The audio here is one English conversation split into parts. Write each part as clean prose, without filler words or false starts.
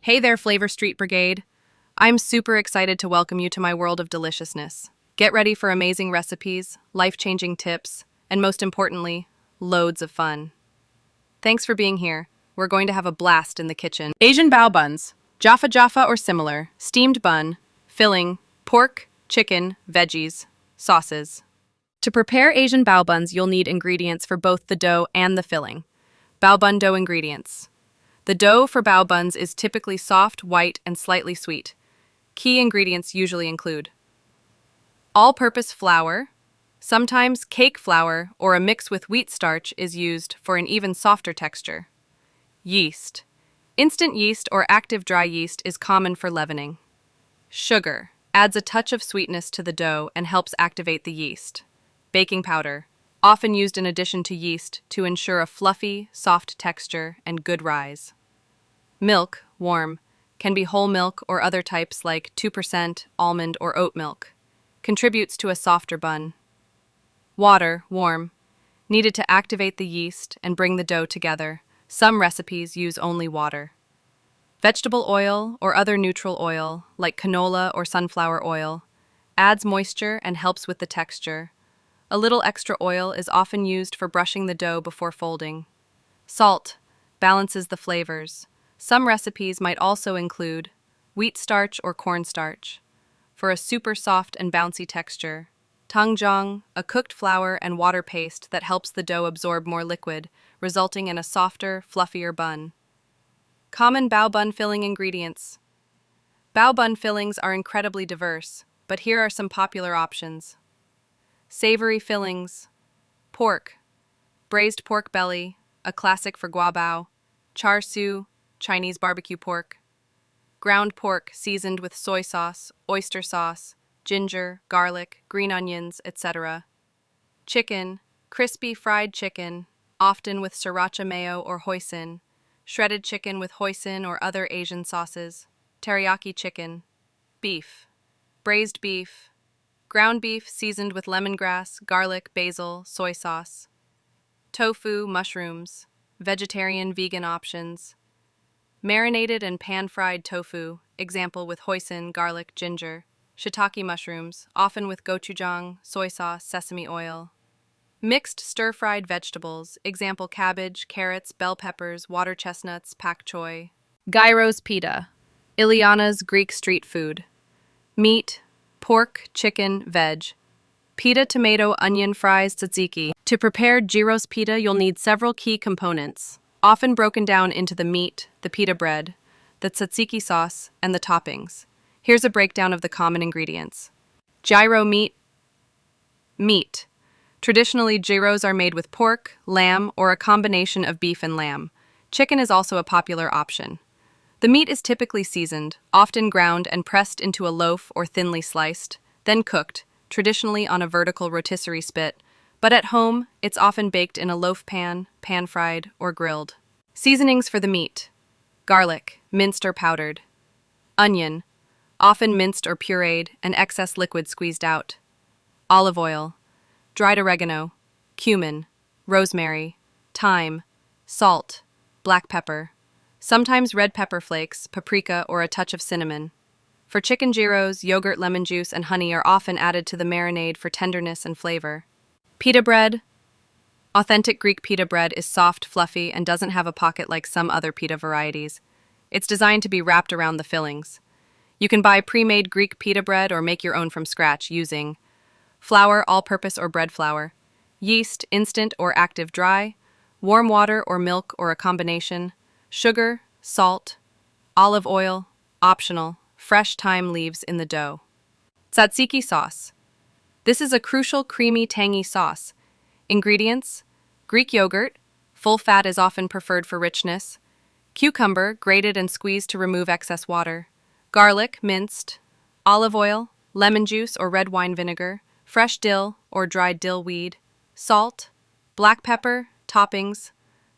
Hey there, Flavor Street Brigade. I'm super excited to welcome you to my world of deliciousness. Get ready for amazing recipes, life-changing tips, and most importantly, loads of fun. Thanks for being here. We're going to have a blast in the kitchen. Asian bao buns, JaffaJaffa or similar, steamed bun, filling, pork, chicken, veggies, sauces. To prepare Asian bao buns, you'll need ingredients for both the dough and the filling. Bao bun dough ingredients. The dough for bao buns is typically soft, white, and slightly sweet. Key ingredients usually include all-purpose flour, sometimes cake flour or a mix with wheat starch is used for an even softer texture. Yeast. Instant yeast or active dry yeast is common for leavening. Sugar adds a touch of sweetness to the dough and helps activate the yeast. Baking powder, often used in addition to yeast to ensure a fluffy, soft texture and good rise. Milk, warm, can be whole milk or other types like 2%, almond, or oat milk. Contributes to a softer bun. Water, warm, needed to activate the yeast and bring the dough together. Some recipes use only water. Vegetable oil or other neutral oil, like canola or sunflower oil, adds moisture and helps with the texture. A little extra oil is often used for brushing the dough before folding. Salt balances the flavors. Some recipes might also include wheat starch or cornstarch for a super soft and bouncy texture. Tangjong, a cooked flour and water paste that helps the dough absorb more liquid, resulting in a softer, fluffier bun. Common bao bun filling ingredients. Bao bun fillings are incredibly diverse, but here are some popular options. Savory fillings. Pork. Braised pork belly, a classic for guabao. Char siu, Chinese barbecue pork. Ground pork seasoned with soy sauce, oyster sauce, ginger, garlic, green onions, etc. Chicken. Crispy fried chicken, often with sriracha mayo or hoisin. Shredded chicken with hoisin or other Asian sauces. Teriyaki chicken. Beef. Braised beef. Ground beef seasoned with lemongrass, garlic, basil, soy sauce. Tofu, mushrooms. Vegetarian, vegan options. Marinated and pan-fried tofu, example with hoisin, garlic, ginger. Shiitake mushrooms, often with gochujang, soy sauce, sesame oil. Mixed stir-fried vegetables, example cabbage, carrots, bell peppers, water chestnuts, pak choy. Gyros Pita, Iliana's Greek street food. Meat, pork, chicken, veg. Pita tomato onion fries tzatziki. To prepare Gyros Pita, you'll need several key components, often broken down into the meat, the pita bread, the tzatziki sauce, and the toppings. Here's a breakdown of the common ingredients. Gyro meat. Meat. Traditionally, gyros are made with pork, lamb, or a combination of beef and lamb. Chicken is also a popular option. The meat is typically seasoned, often ground and pressed into a loaf or thinly sliced, then cooked, traditionally on a vertical rotisserie spit, but at home, it's often baked in a loaf pan, pan-fried, or grilled. Seasonings for the meat. Garlic, minced or powdered. Onion, often minced or pureed and excess liquid squeezed out. Olive oil. Dried oregano, cumin, rosemary, thyme, salt, black pepper, sometimes red pepper flakes, paprika, or a touch of cinnamon. For chicken gyros, yogurt, lemon juice, and honey are often added to the marinade for tenderness and flavor. Pita bread. Authentic Greek pita bread is soft, fluffy, and doesn't have a pocket like some other pita varieties. It's designed to be wrapped around the fillings. You can buy pre-made Greek pita bread or make your own from scratch using flour, all-purpose or bread flour, yeast, instant or active dry, warm water or milk or a combination, sugar, salt, olive oil, optional, fresh thyme leaves in the dough. Tzatziki sauce. This is a crucial creamy, tangy sauce. Ingredients: Greek yogurt, full fat is often preferred for richness, cucumber, grated and squeezed to remove excess water, garlic, minced, olive oil, lemon juice or red wine vinegar, fresh dill or dried dill weed, salt, black pepper, toppings,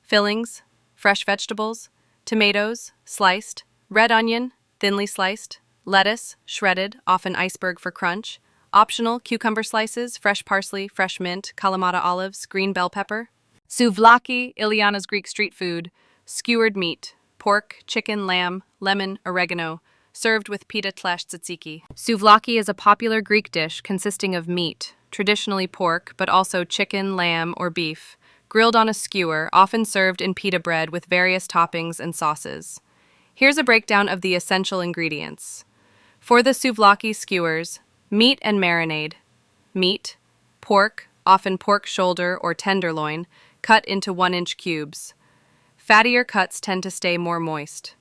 fillings, fresh vegetables, tomatoes, sliced, red onion, thinly sliced, lettuce, shredded, often iceberg for crunch, optional cucumber slices, fresh parsley, fresh mint, Kalamata olives, green bell pepper. Souvlaki, Iliana's Greek street food, skewered meat, pork, chicken, lamb, lemon, oregano, served with pita tzatziki. Souvlaki is a popular Greek dish consisting of meat, traditionally pork, but also chicken, lamb, or beef, grilled on a skewer, often served in pita bread with various toppings and sauces. Here's a breakdown of the essential ingredients. For the souvlaki skewers, meat and marinade. Meat, pork, often pork shoulder or tenderloin, cut into 1-inch cubes. Fattier cuts tend to stay more moist.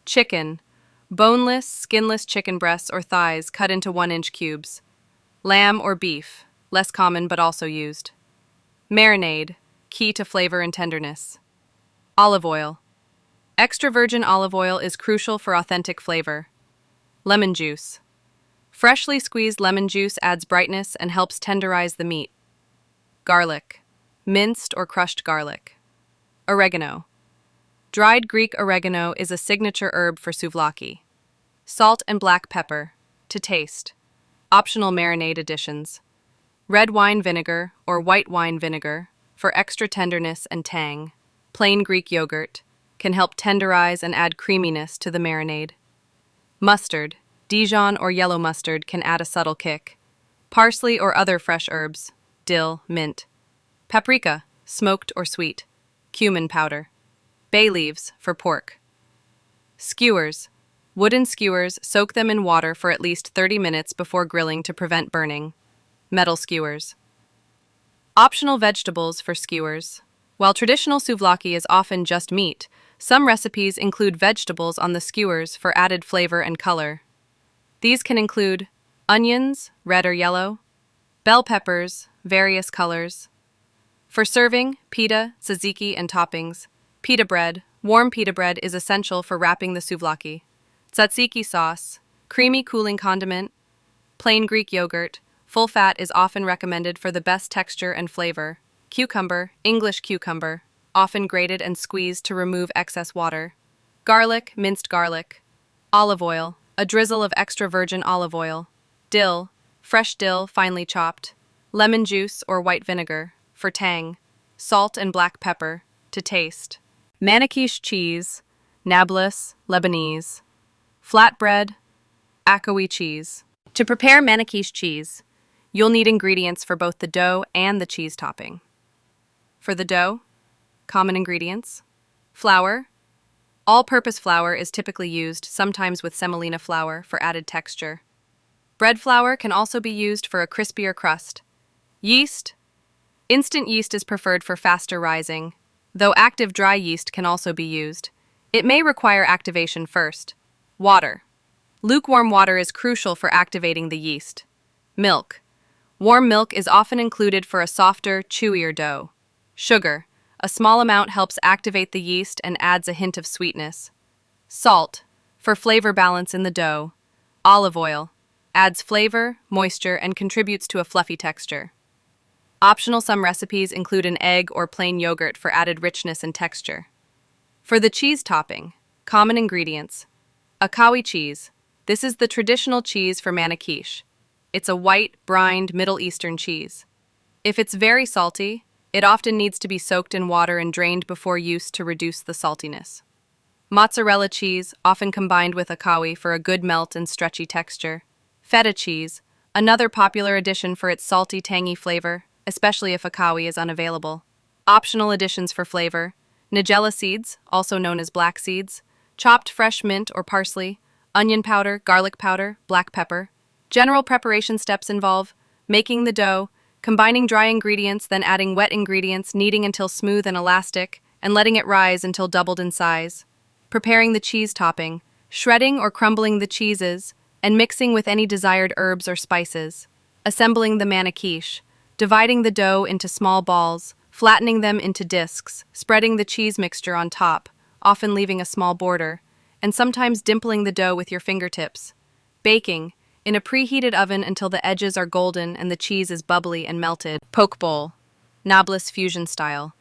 Chicken, boneless, skinless chicken breasts or thighs cut into 1-inch cubes. Lamb or beef, less common but also used. Marinade, key to flavor and tenderness. Olive oil. Extra virgin olive oil is crucial for authentic flavor. Lemon juice. Freshly squeezed lemon juice adds brightness and helps tenderize the meat. Garlic. Minced or crushed garlic. Oregano. Dried Greek oregano is a signature herb for souvlaki. Salt and black pepper, to taste. Optional marinade additions. Red wine vinegar or white wine vinegar, for extra tenderness and tang. Plain Greek yogurt, can help tenderize and add creaminess to the marinade. Mustard, Dijon or yellow mustard can add a subtle kick. Parsley or other fresh herbs, dill, mint. Paprika, smoked or sweet. Cumin powder. Bay leaves, for pork. Skewers. Wooden skewers, soak them in water for at least 30 minutes before grilling to prevent burning. Metal skewers. Optional vegetables for skewers. While traditional souvlaki is often just meat, some recipes include vegetables on the skewers for added flavor and color. These can include onions, red or yellow, bell peppers, various colors. For serving, pita, tzatziki, and toppings. Pita bread, warm pita bread is essential for wrapping the souvlaki. Tzatziki sauce, creamy cooling condiment. Plain Greek yogurt, full fat is often recommended for the best texture and flavor. Cucumber, English cucumber, often grated and squeezed to remove excess water. Garlic, minced garlic. Olive oil, a drizzle of extra virgin olive oil. Dill, fresh dill finely chopped. Lemon juice or white vinegar, for tang. Salt and black pepper, to taste. Manakeesh cheese, Nablus, Lebanese. Flatbread, Akawi cheese. To prepare Manakeesh cheese, you'll need ingredients for both the dough and the cheese topping. For the dough, common ingredients. Flour. All-purpose flour is typically used, sometimes with semolina flour, for added texture. Bread flour can also be used for a crispier crust. Yeast. Instant yeast is preferred for faster rising, though active dry yeast can also be used. It may require activation first. Water. Lukewarm water is crucial for activating the yeast. Milk. Warm milk is often included for a softer, chewier dough. Sugar. A small amount helps activate the yeast and adds a hint of sweetness. Salt. For flavor balance in the dough. Olive oil. Adds flavor, moisture, and contributes to a fluffy texture. Optional, some recipes include an egg or plain yogurt for added richness and texture. For the cheese topping, common ingredients. Akawi cheese. This is the traditional cheese for Manakeesh. It's a white, brined Middle Eastern cheese. If it's very salty, it often needs to be soaked in water and drained before use to reduce the saltiness. Mozzarella cheese, often combined with Akawi for a good melt and stretchy texture. Feta cheese, another popular addition for its salty, tangy flavor, especially if Akawi is unavailable. Optional additions for flavor. Nigella seeds, also known as black seeds. Chopped fresh mint or parsley. Onion powder, garlic powder, black pepper. General preparation steps involve making the dough, combining dry ingredients, then adding wet ingredients, kneading until smooth and elastic, and letting it rise until doubled in size. Preparing the cheese topping, shredding or crumbling the cheeses, and mixing with any desired herbs or spices. Assembling the Manakeesh, dividing the dough into small balls, flattening them into discs, spreading the cheese mixture on top, often leaving a small border, and sometimes dimpling the dough with your fingertips. Baking, in a preheated oven until the edges are golden and the cheese is bubbly and melted. Poke bowl, Nablus fusion style.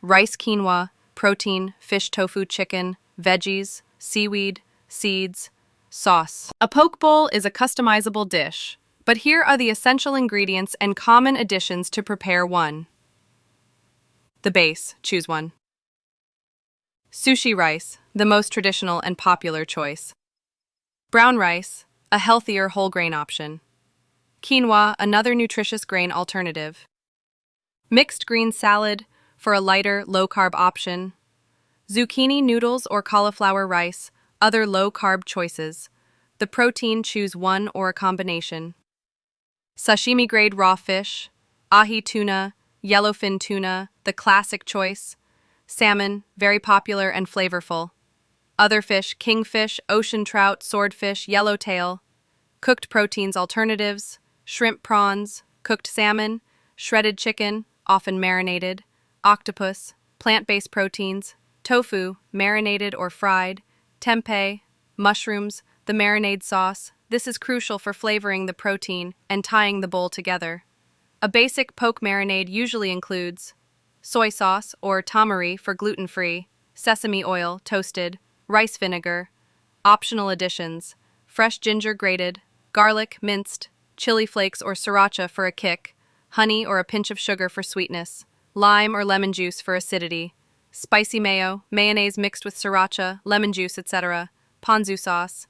Rice quinoa, protein, fish tofu chicken, veggies, seaweed, seeds, sauce. A poke bowl is a customizable dish, but here are the essential ingredients and common additions to prepare one. The base, choose one. Sushi rice, the most traditional and popular choice. Brown rice, a healthier whole grain option. Quinoa, another nutritious grain alternative. Mixed green salad, for a lighter, low-carb option. Zucchini noodles or cauliflower rice, other low-carb choices. The protein, choose one or a combination. Sashimi-grade raw fish, ahi tuna, yellowfin tuna, the classic choice. Salmon, very popular and flavorful. Other fish, kingfish, ocean trout, swordfish, yellowtail. Cooked proteins alternatives, shrimp prawns, cooked salmon, shredded chicken, often marinated, octopus, plant-based proteins, tofu, marinated or fried, tempeh, mushrooms, the marinade sauce. This is crucial for flavoring the protein and tying the bowl together. A basic poke marinade usually includes soy sauce or tamari for gluten-free, sesame oil, toasted, rice vinegar. Optional additions: fresh ginger grated, garlic minced, chili flakes or sriracha for a kick, honey or a pinch of sugar for sweetness, lime or lemon juice for acidity, spicy mayo, mayonnaise mixed with sriracha, lemon juice, etc., ponzu sauce.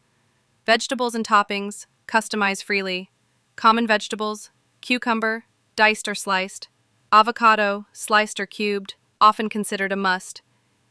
Vegetables and toppings, customize freely. Common vegetables: cucumber, diced or sliced, avocado, sliced or cubed, often considered a must,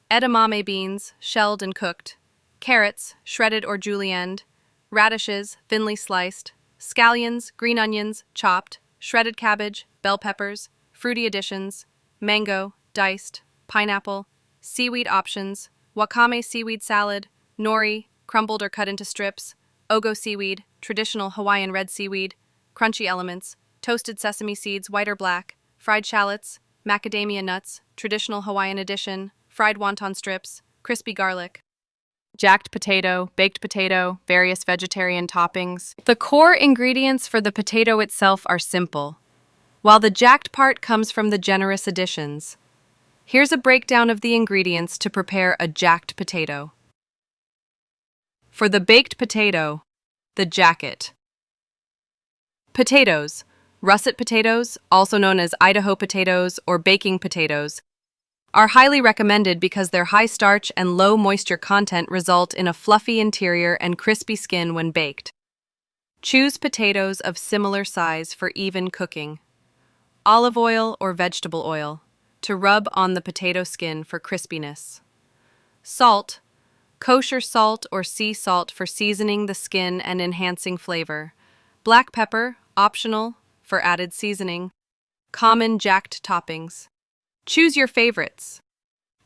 edamame beans, shelled and cooked, carrots, shredded or julienned, radishes, thinly sliced, scallions, green onions, chopped, shredded cabbage, bell peppers, fruity additions, mango, diced, pineapple, seaweed options, wakame seaweed salad, nori, crumbled or cut into strips, ogo seaweed, traditional Hawaiian red seaweed, crunchy elements, toasted sesame seeds, white or black, fried shallots, macadamia nuts, traditional Hawaiian addition, fried wonton strips, crispy garlic. Jacked potato, baked potato, various vegetarian toppings. The core ingredients for the potato itself are simple, while the jacked part comes from the generous additions. Here's a breakdown of the ingredients to prepare a jacked potato. For the baked potato, the jacket. Potatoes. Russet potatoes, also known as Idaho potatoes or baking potatoes, are highly recommended because their high starch and low moisture content result in a fluffy interior and crispy skin when baked. Choose potatoes of similar size for even cooking. Olive oil or vegetable oil to rub on the potato skin for crispiness. Salt. Kosher salt or sea salt for seasoning the skin and enhancing flavor. Black pepper, optional, for added seasoning. Common jacked toppings. Choose your favorites: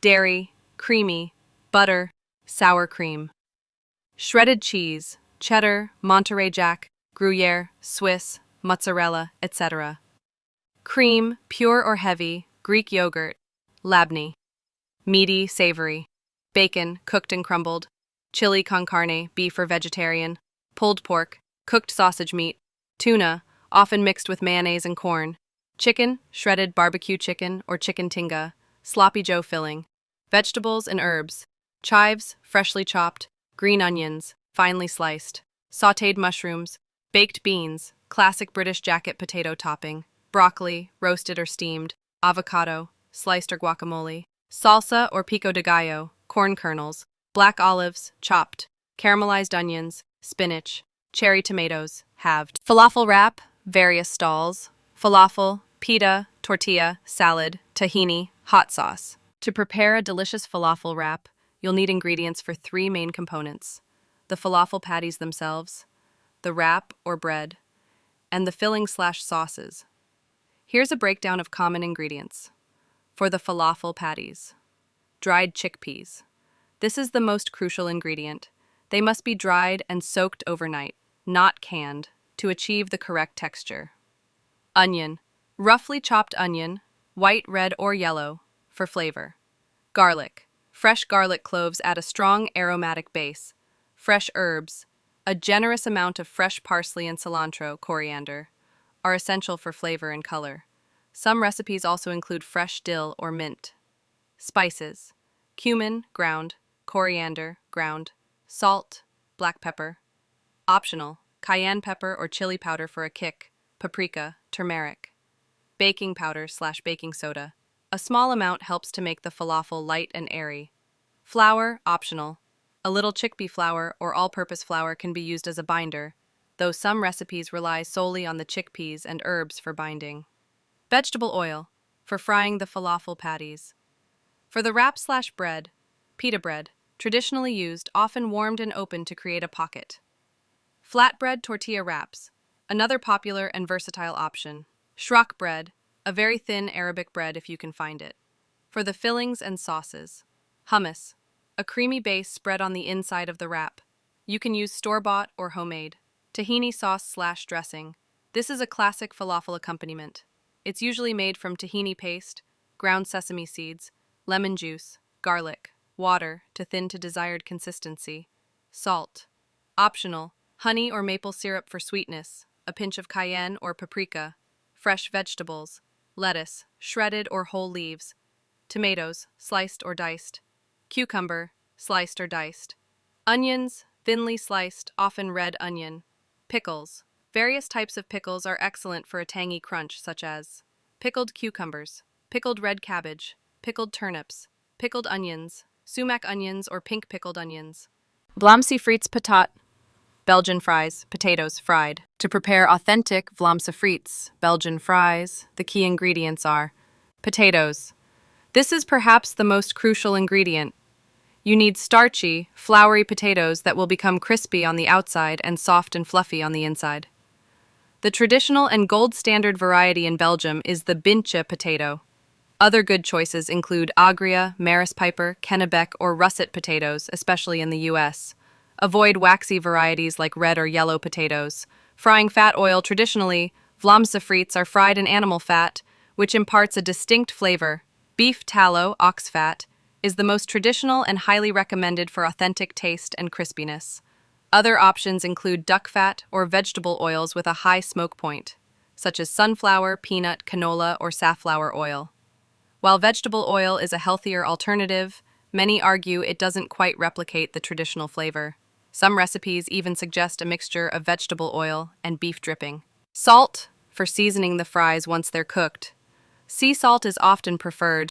dairy, creamy, butter, sour cream. Shredded cheese, cheddar, Monterey Jack, Gruyere, Swiss, mozzarella, etc. Cream, pure or heavy, Greek yogurt, labneh. Meaty, savory. Bacon, cooked and crumbled. Chili con carne, beef or vegetarian. Pulled pork, cooked sausage meat. Tuna, often mixed with mayonnaise and corn. Chicken, shredded barbecue chicken or chicken tinga, sloppy joe filling. Vegetables and herbs: chives, freshly chopped, green onions, finely sliced, sautéed mushrooms, baked beans, classic British jacket potato topping, broccoli, roasted or steamed, avocado, sliced or guacamole, salsa or pico de gallo, corn kernels, black olives, chopped, caramelized onions, spinach, cherry tomatoes, halved. Falafel wrap, various stalls, falafel, pita, tortilla, salad, tahini, hot sauce. To prepare a delicious falafel wrap, you'll need ingredients for 3 main components: the falafel patties themselves, the wrap or bread, and the filling/sauces. Here's a breakdown of common ingredients. For the falafel patties: dried chickpeas. This is the most crucial ingredient. They must be dried and soaked overnight, not canned, to achieve the correct texture. Onion. Roughly chopped onion, white, red, or yellow, for flavor. Garlic. Fresh garlic cloves add a strong aromatic base. Fresh herbs. A generous amount of fresh parsley and cilantro, coriander, are essential for flavor and color. Some recipes also include fresh dill or mint. Spices. Cumin, ground. Coriander, ground. Salt. Black pepper. Optional: cayenne pepper or chili powder for a kick. Paprika, turmeric. Baking powder/baking soda. A small amount helps to make the falafel light and airy. Flour, optional. A little chickpea flour or all-purpose flour can be used as a binder, though some recipes rely solely on the chickpeas and herbs for binding. Vegetable oil, for frying the falafel patties. For the wrap/bread, pita bread, traditionally used, often warmed and opened to create a pocket. Flatbread tortilla wraps, another popular and versatile option. Shrock bread, a very thin Arabic bread if you can find it. For the fillings and sauces. Hummus, a creamy base spread on the inside of the wrap. You can use store-bought or homemade. Tahini sauce/dressing. This is a classic falafel accompaniment. It's usually made from tahini paste, ground sesame seeds, lemon juice, garlic, water to thin to desired consistency. Salt. Optional. Honey or maple syrup for sweetness, a pinch of cayenne or paprika. Fresh vegetables. Lettuce, shredded or whole leaves. Tomatoes, sliced or diced. Cucumber, sliced or diced. Onions, thinly sliced, often red onion. Pickles. Various types of pickles are excellent for a tangy crunch, such as pickled cucumbers, pickled red cabbage, pickled turnips, pickled onions, sumac onions or pink pickled onions. Vlaamse Frites patat. Belgian fries, potatoes fried. To prepare authentic Vlaamse Frites, Belgian fries, the key ingredients are potatoes. This is perhaps the most crucial ingredient. You need starchy, floury potatoes that will become crispy on the outside and soft and fluffy on the inside. The traditional and gold standard variety in Belgium is the bintje potato. Other good choices include agria, Maris Piper, Kennebec, or russet potatoes, especially in the US. Avoid waxy varieties like red or yellow potatoes. Frying fat oil. Traditionally, Vlaamse Frites are fried in animal fat, which imparts a distinct flavor. Beef tallow, ox fat, is the most traditional and highly recommended for authentic taste and crispiness. Other options include duck fat or vegetable oils with a high smoke point, such as sunflower, peanut, canola, or safflower oil. While vegetable oil is a healthier alternative, many argue it doesn't quite replicate the traditional flavor. Some recipes even suggest a mixture of vegetable oil and beef dripping. Salt, for seasoning the fries once they're cooked. Sea salt is often preferred,